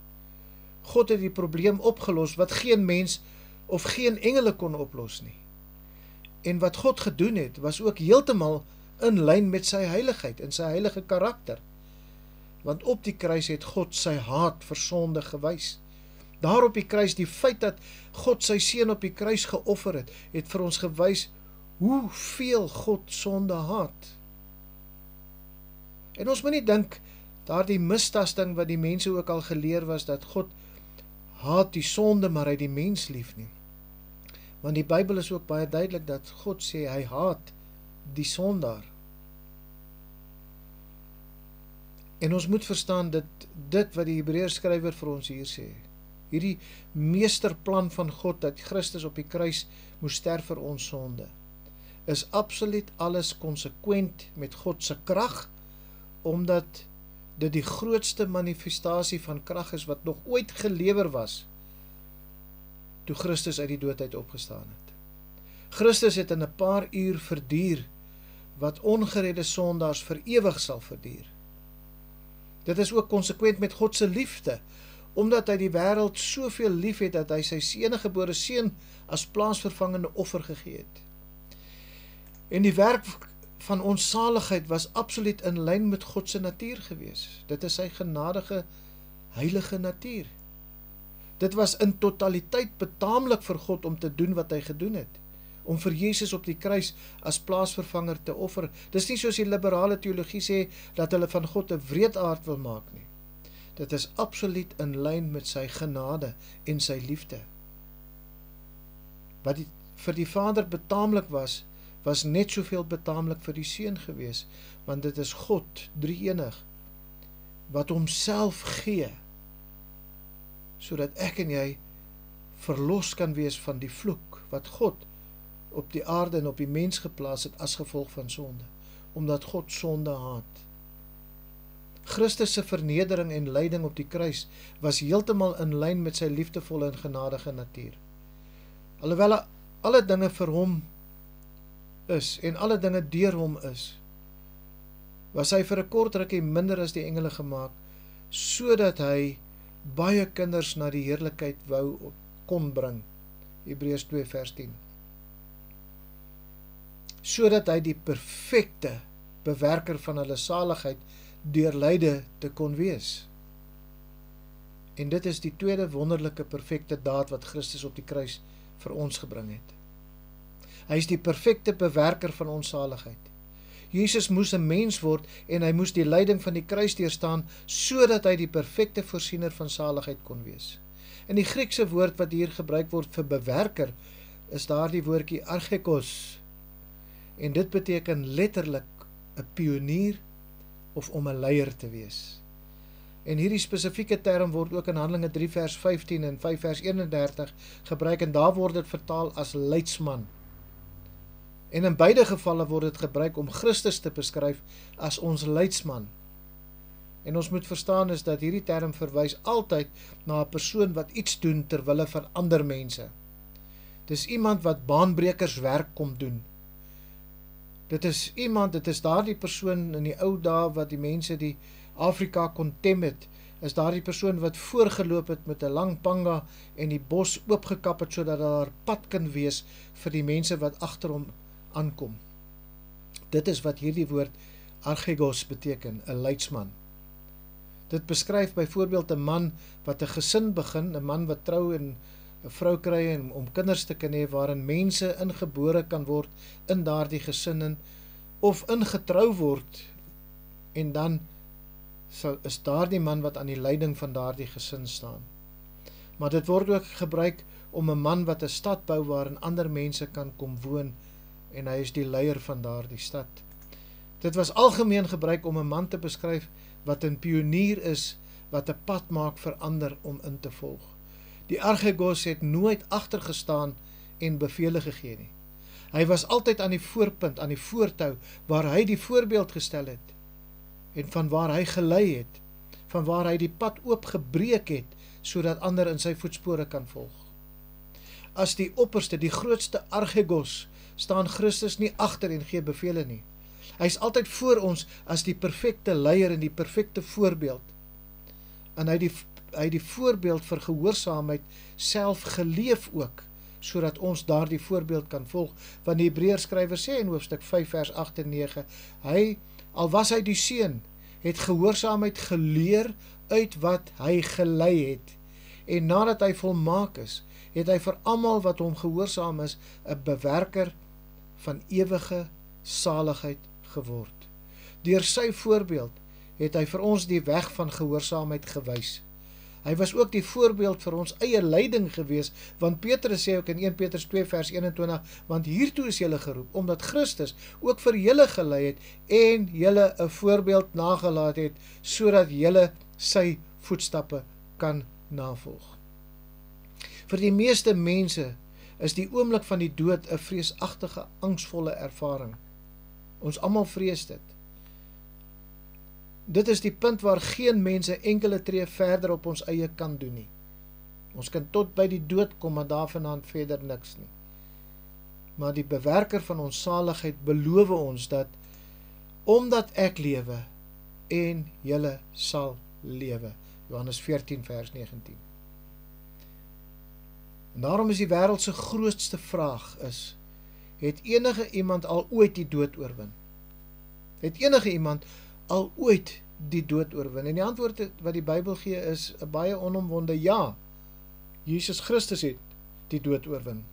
God het die probleem opgelos wat geen mens of geen engele kon oplos nie. En wat God gedoen het, was ook heeltemal in lyn met sy heiligheid en sy heilige karakter. Want op die kruis het God sy haat vir sonde gewys. Daar op die kruis, die feit dat God sy seun op die kruis geoffer het vir ons gewys hoeveel God sonde haat. En ons moet nie dink, daardie mistasting wat die mense ook al geleer was, dat God haat die sonde, maar hy die mens lief nie. Want die Bybel is ook baie duidelik dat God sê, hy haat die sondaar. En ons moet verstaan dit wat die Hebreërskrywer vir ons hier sê, hierdie meesterplan van God, dat Christus op die kruis moes sterf vir ons sonde, is absoluut alles konsekwent met God se krag, omdat dit die grootste manifestasie van krag is wat nog ooit gelewer was, toe Christus uit die dood uit opgestaan het. Christus het in 'n paar uur verduur, wat ongeredde sondaars vir ewig sal verduur. Dit is ook konsekwent met God se liefde, omdat hy die wêreld soveel lief het, dat hy sy enige gebore seun as plaasvervangende offer gegee het. En die werk van ons saligheid was absoluut in lyn met God se natuur gewees. Dit is sy genadige, heilige natuur. Dit was in totaliteit betaamlik vir God om te doen wat hy gedoen het, om vir Jesus op die kruis as plaasvervanger te offer. Dis nie soos die liberale teologie sê, dat hulle van God 'n wreedaard wil maak nie. Dit is absoluut in lyn met sy genade en sy liefde. Wat vir die Vader betaamlik was net soveel betaamlik vir die Seun gewees, want dit is God, drie-enig, wat homself gee, sodat ek en jy verlos kan wees van die vloek, wat God op die aarde en op die mens geplaas het as gevolg van sonde, omdat God sonde haat. Christus se vernedering en lyding op die kruis was heeltemal in lyn met sy liefdevolle en genadige natuur. Alhoewel alle dinge vir hom is en alle dinge deur hom is, was hy vir 'n kort rukkie minder as die engele gemaak, sodat hy baie kinders na die heerlikheid kon bring Hebreërs 2 vers 10. Sodat hy die perfekte bewerker van hulle saligheid deur lyde te kon wees. En dit is die tweede wonderlike perfekte daad wat Christus op die kruis vir ons gebring het. Hy is die perfekte bewerker van ons saligheid. Jesus moes 'n mens word en hy moes die lyding van die kruis deurstaan sodat hy die perfekte voorsiener van saligheid kon wees. En die Griekse woord wat hier gebruik word vir bewerker is daardie woordjie archegos. En dit beteken letterlik 'n pionier of om 'n leier te wees. En hierdie spesifieke term word ook in Handelinge 3 vers 15 en 5 vers 31 gebruik en daar word dit vertaal as leidsman. En in beide gevalle word dit gebruik om Christus te beskryf as ons leidsman. En ons moet verstaan is dat hierdie term verwys altyd na 'n persoon wat iets doen ter wille van ander mense. Dis iemand wat baanbrekerswerk kom doen. Dit is daardie persoon in die ou dae wat die mense die Afrika kon tem het, is daardie persoon wat voorgeloop het met 'n lang panga en die bos oopgekap het sodat daar pad kan wees vir die mense wat agter hom aankom. Dit is wat hierdie woord archegos beteken, 'n leidsman. Dit beskryf byvoorbeeld 'n man wat 'n gesin begin, 'n man wat trou en 'n vrou kry en om kinders te kan hê waarin mense ingebore kan word in daardie gesinne of ingetrou word en dan is daardie man wat aan die leiding van daardie gesin staan. Maar dit word ook gebruik om 'n man wat 'n stad bou waarin ander mense kan kom woon en hy is die leier van daardie stad. Dit was algemeen gebruik om 'n man te beskryf wat 'n pionier is, wat 'n pad maak vir ander om in te volg. Die archegos het nooit agtergestaan en bevele gegee nie. Hy was altyd aan die voorpunt, aan die voortou, waar hy die voorbeeld gestel het en van waar hy gelei het, van waar hy die pad oopgebreek het, sodat ander in sy voetspore kan volg. As die opperste, die grootste archegos, staan Christus nie agter en gee bevele nie. Hy is altyd voor ons as die perfekte leier en die perfekte voorbeeld. En hy die voorbeeld vir gehoorsaamheid self geleef ook, sodat ons daardie voorbeeld kan volg. Want die Hebreërskrywer sê in hoofstuk 5 vers 8 en 9, al was hy die seun, het gehoorsaamheid geleer uit wat hy gelei het. En nadat hy volmaak is, het hy vir almal wat hom gehoorsaam is, 'n bewerker van ewige saligheid geword. Deur sy voorbeeld het hy vir ons die weg van gehoorsaamheid gewys. Hy was ook die voorbeeld vir ons eie lyding gewees, want Petrus sê ook in 1 Petrus 2 vers 21, want hiertoe is julle geroep, omdat Christus ook vir julle gelei het en julle 'n voorbeeld nagelaat het, sodat julle sy voetstappe kan navolg. Vir die meeste mense is die oomblik van die dood 'n vreesagtige, angsvolle ervaring. Ons almal vrees dit. Dit is die punt waar geen mense enkele tree verder op ons eie kan doen nie. Ons kan tot by die dood kom, maar daarvandaan verder niks nie. Maar die bewerker van ons saligheid beloof ons dat, omdat ek lewe en julle sal lewe. Johannes 14 vers 19. En daarom is die wêreld se grootste vraag is, het enige iemand al ooit die dood oorwin? Het enige iemand al ooit die dood oorwin? En die antwoord wat die Bybel gee is 'n baie onomwonde ja. Jesus Christus het die dood oorwin.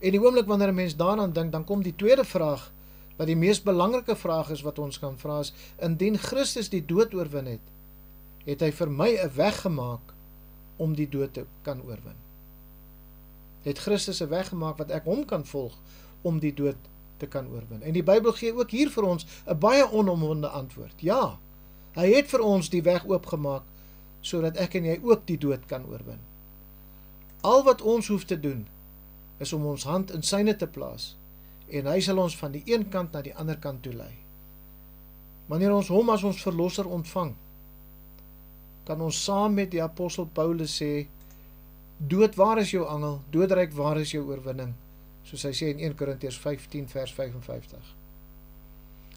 En die oomblik wanneer 'n mens daaraan dink, dan kom die tweede vraag, wat die mees belangrike vraag is wat ons kan vra is, indien Christus die dood oorwin het, het hy vir my 'n weg gemaak om die dood te kan oorwin. Het Christus 'n weg gemaak wat ek hom kan volg om die dood te kan oorwin. En die Bybel gee ook hier vir ons 'n baie onomwonde antwoord. Ja, hy het vir ons die weg oopgemaak, sodat ek en jy ook die dood kan oorwin. Al wat ons hoef te doen, is om ons hand in syne te plaas, en hy sal ons van die een kant na die ander kant toe lei. Wanneer ons hom as ons verlosser ontvang, kan ons saam met die apostel Paulus sê, dood, waar is jou angel? Doodryk, waar is jou oorwinning? Soos hy sê in 1 Korintiërs 15 vers 55.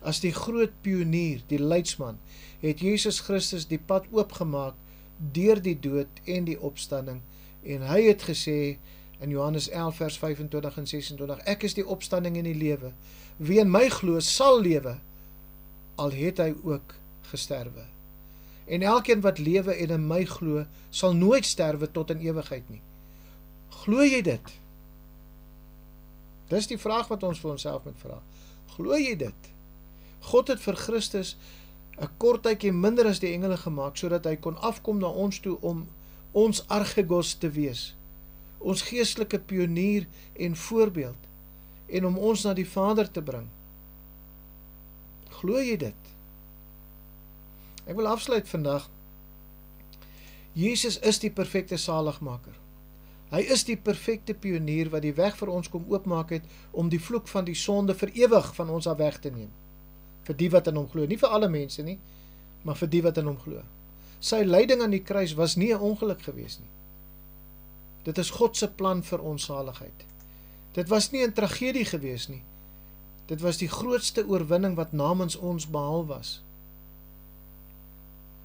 As die groot pionier, die leidsman, het Jesus Christus die pad oopgemaak deur die dood en die opstanding, en hy het gesê, In Johannes 11 vers 25 en 26, ek is die opstanding en die lewe. Wie in my glo sal lewe, al het hy ook gesterwe. En elkeen wat lewe en in my glo, sal nooit sterwe tot in ewigheid nie. Glo jy dit? Dis die vraag wat ons vir onsself moet vra. Glo jy dit? God het vir Christus 'n kort tydjie minder as die engele gemaak, sodat hy kon afkom na ons toe om ons archegos te wees, ons geestelike pionier en voorbeeld, en om ons na die Vader te bring. Glo jy dit? Ek wil afsluit vandag. Jesus is die perfekte saligmaker. Hy is die perfekte pionier wat die weg vir ons kom oopmaak het om die vloek van die sonde vir ewig van ons af weg te neem. Vir die wat in hom glo, nie vir alle mense nie, maar vir die wat in hom glo. Sy lyding aan die kruis was nie 'n ongeluk gewees nie. Dit is God se plan vir ons saligheid. Dit was nie 'n tragedie gewees nie. Dit was die grootste oorwinning wat namens ons behaal was.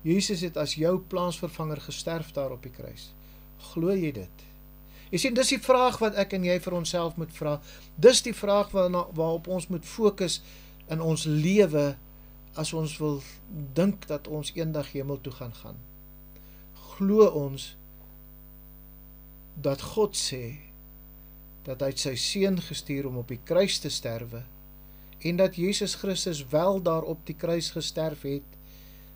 Jesus het as jou plaansvervanger gesterf daar op die kruis. Glo jy dit? Jy sien, dis die vraag wat ek en jy vir onsself moet vra. Dis die vraag waarop ons moet fokus in ons lewe as ons wil dink dat ons eendag hemel toe gaan. Glo ons dat God sê dat hy sy seun gestuur om op die kruis te sterwe en dat Jesus Christus wel daar op die kruis gesterf het,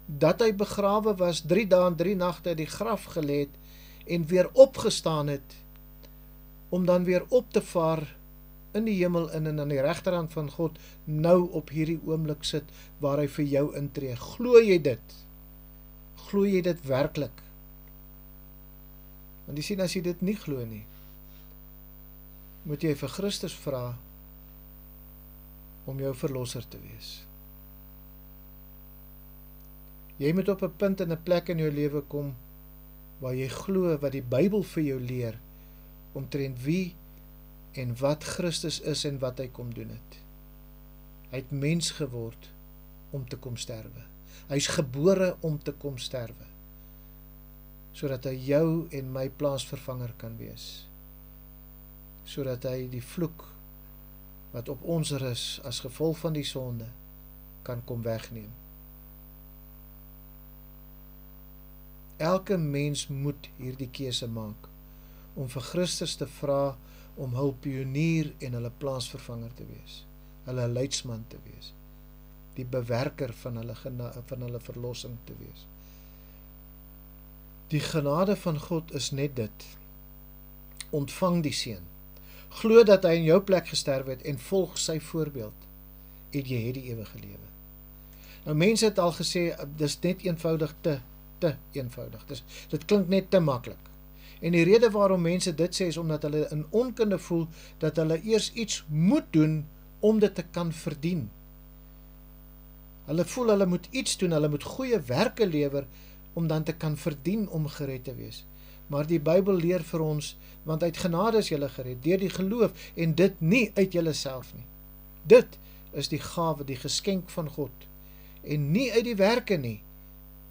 dat hy begrawe was, 3 dae en 3 nagte in die graf gelê het en weer opgestaan het om dan weer op te vaar in die hemel en aan die regterhand van God nou op hierdie oomblik sit waar hy vir jou intree. Glo jy dit? Glo jy dit werklik? Want jy sien, as jy dit nie glo nie, moet jy vir Christus vra om jou verlosser te wees. Jy moet op 'n punt en 'n plek in jou lewe kom waar jy glo wat die Bybel vir jou leer omtrent wie en wat Christus is en wat hy kom doen het. Hy het mens geword om te kom sterwe. Hy is gebore om te kom sterwe, sodat hy jou en my plaansvervanger kan wees, sodat hy die vloek wat op ons rus as gevolg van die sonde kan kom wegneem. Elke mens moet hierdie keuse maak om vir Christus te vra om hul pionier en hulle plaansvervanger te wees, hulle leidsman te wees, die bewerker van hulle verlossing te wees. Die genade van God is net dit. Ontvang die seun. Glo dat hy in jou plek gesterf het en volg sy voorbeeld en jy het die ewige lewe. Nou mense het al gesê, dis net eenvoudig te eenvoudig. Dit klink net te maklik. En die rede waarom mense dit sê is omdat hulle in onkunde voel dat hulle eers iets moet doen om dit te kan verdien. Hulle voel hulle moet iets doen, hulle moet goeie werke lewer om dan te kan verdien om gered te wees. Maar die Bybel leer vir ons, want uit genade is julle gered, deur die geloof, en dit nie uit julleself nie. Dit is die gawe, die geskenk van God, en nie uit die werke nie,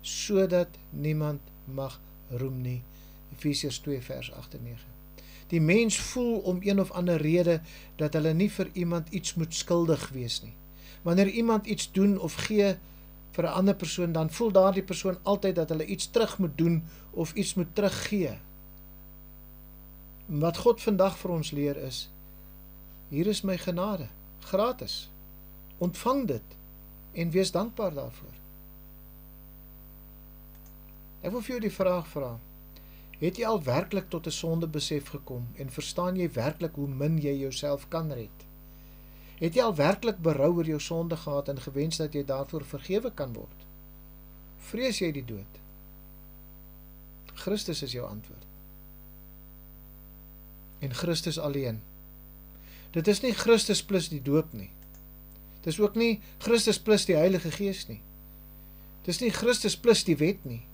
sodat niemand mag roem nie. Efesiërs 2 vers 8 en 9. Die mens voel om een of ander rede dat hulle nie vir iemand iets moet skuldig wees nie. Wanneer iemand iets doen of gee vir 'n ander persoon, dan voel daardie persoon altyd dat hulle iets terug moet doen of iets moet teruggee. Wat God vandag vir ons leer is, hier is my genade, gratis. Ontvang dit en wees dankbaar daarvoor. Ek wil vir jou die vraag vra, het jy al werklik tot 'n sondebesef gekom en verstaan jy werklik hoe min jy jouself kan red? Het jy al werklik berou oor jou sonde gehad en gewens dat jy daarvoor vergewe kan word? Vrees jy die dood? Christus is jou antwoord. En Christus alleen. Dit is nie Christus plus die doop nie. Dit is ook nie Christus plus die Heilige Gees nie. Dit is nie Christus plus die wet nie.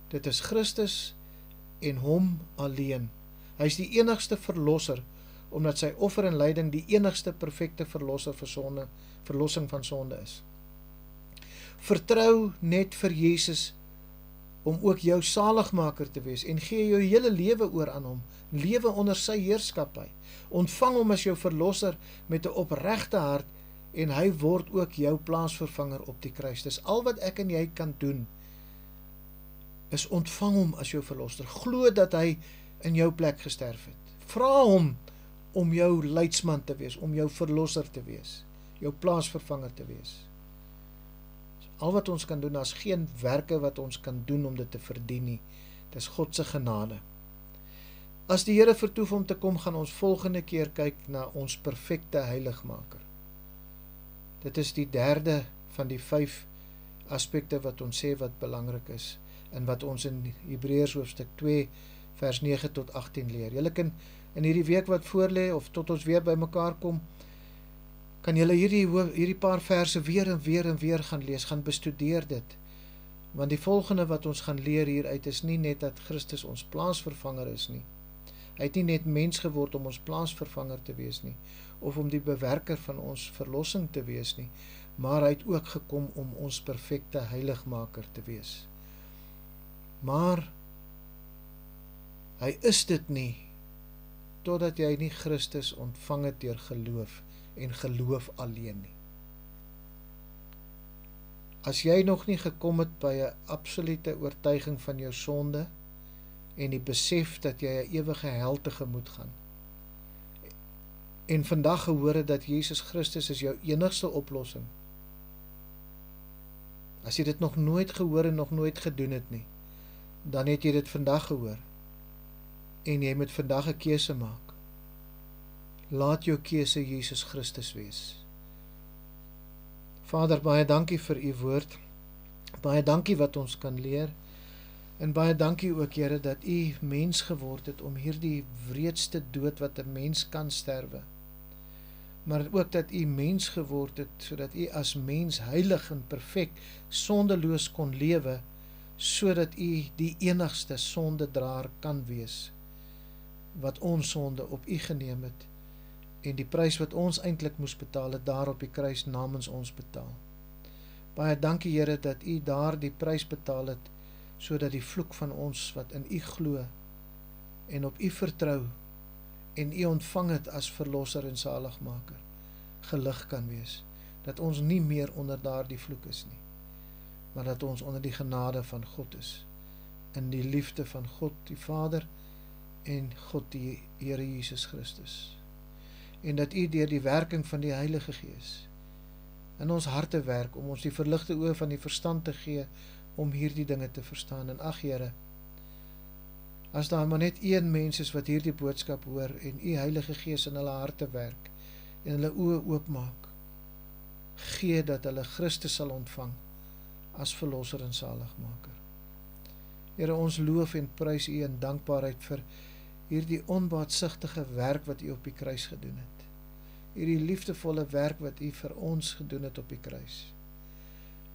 Dit is Christus en hom alleen. Hy is die enigste verlosser, omdat sy offer en lyding die enigste perfekte verlosser vir sonde, verlossing van sonde is. Vertrou net vir Jesus om ook jou saligmaker te wees en gee jou hele lewe oor aan hom, lewe onder sy heerskappy. Ontvang hom as jou verlosser met 'n opregte hart en hy word ook jou plaasvervanger op die kruis. Dis al wat ek en jy kan doen, is ontvang hom as jou verlosser. Glo dat hy in jou plek gesterf het. Vra hom om jou leidsman te wees, om jou verlosser te wees, jou plaasvervanger te wees. Al wat ons kan doen, daar's geen werke wat ons kan doen om dit te verdien nie. Dit is God se genade. As die Here vertoef om te kom, gaan ons volgende keer kyk na ons perfekte heiligmaker. Dit is die derde van die 5 aspekte wat ons sê wat belangrik is en wat ons in Hebreërs hoofstuk 2 vers 9 tot 18 leer. Julle kan in hierdie week wat voorlê of tot ons weer by mekaar kom, kan julle hierdie paar verse weer en weer gaan lees, gaan bestudeer dit. Want die volgende wat ons gaan leer hieruit is nie net dat Christus ons plaasvervanger is nie. Hy het nie net mens geword om ons plaasvervanger te wees nie, of om die bewerker van ons verlossing te wees nie, maar hy het ook gekom om ons perfekte heiligmaker te wees. Maar hy is dit nie, totdat jy nie Christus ontvang het deur geloof en geloof alleen nie. As jy nog nie gekom het by 'n absolute oortuiging van jou sonde en die besef dat jy 'n ewige hel tegemoet gaan, en vandag gehoor het dat Jesus Christus is jou enigste oplossing, as jy dit nog nooit gehoor en nog nooit gedoen het nie, dan het jy dit vandag gehoor en jy moet vandag 'n keuse maak. Laat jou keuse Jesus Christus wees. Vader, baie dankie vir u woord. Baie dankie wat ons kan leer. En baie dankie ook, Here, dat u mens geword het om hierdie wreedste dood wat 'n mens kan sterwe. Maar ook dat u mens geword het sodat u as mens heilig en perfek, sondeloos kon lewe, sodat u die enigste sondedraer kan wees wat ons sonde op u geneem het. En die prys wat ons eintlik moes betaal het, daar op die kruis namens ons betaal. Baie dankie, Here, dat u daar die prys betaal het, sodat die vloek van ons wat in u glo en op u vertrou en u ontvang het as verlosser en saligmaker, gelig kan wees. Dat ons nie meer onder daardie vloek is nie, maar dat ons onder die genade van God is, in die liefde van God die Vader en God die Here Jesus Christus. En dat u deur die werking van die Heilige Gees in ons harte werk, om ons die verligte oë van die verstand te gee, om hierdie dinge te verstaan. En ag Here, as daar maar net een mens is wat hierdie boodskap hoor, en u Heilige Gees in hulle harte werk, en hulle oë oopmaak, gee dat hulle Christus sal ontvang, as verlosser en saligmaker. Here, ons loof en prys u in dankbaarheid vir hierdie onbaatsigtige werk wat u op die kruis gedoen het. Hierdie liefdevolle werk wat u vir ons gedoen het op die kruis.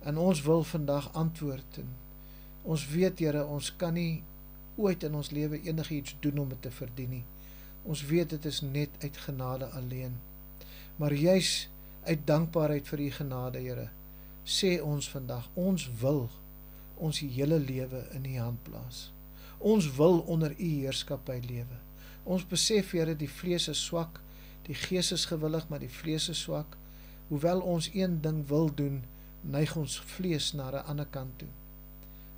En ons wil vandag antwoord, en ons weet, Here, ons kan nie ooit in ons lewe enigiets doen om dit te verdien nie. Ons weet dit is net uit genade alleen. Maar juis uit dankbaarheid vir u genade, Here, sê ons vandag, ons wil ons hele lewe in u hand plaas. Ons wil onder u heerskappy lewe. Ons besef, Here, die vlees is swak, die gees is gewillig, maar die vlees is swak. Hoewel ons een ding wil doen, neig ons vlees na 'n ander kant toe.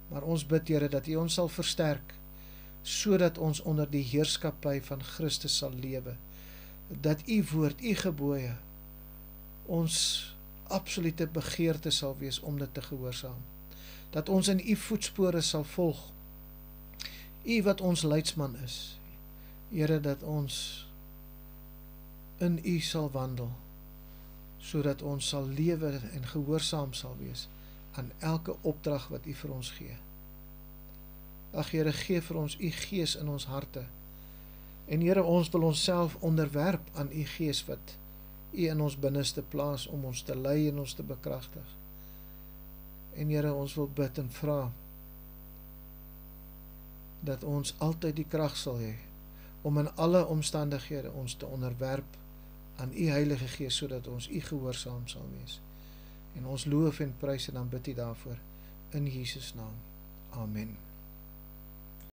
Maar ons bid, Here, dat u ons sal versterk, sodat ons onder die heerskappy van Christus sal lewe. Dat u woord, u gebooie, ons absolute begeerte sal wees om dit te gehoorsaam. Dat ons in u voetspore sal volg. U wat ons leidsman is, Here, dat ons in u sal wandel, sodat ons sal lewe en gehoorsaam sal wees aan elke opdrag wat u vir ons gee. Ag Here, gee vir ons u gees in ons harte. En Here, ons wil onsself onderwerp aan u gees wat u in ons binneste plaas om ons te lei en ons te bekragtig. En Here, ons wil bid en vra dat ons altyd die krag sal hê om in alle omstandighede ons te onderwerp aan u Heilige Gees, sodat ons u gehoorsaam sal wees. En ons loof en prys en aanbid u daarvoor in Jesus naam. Amen.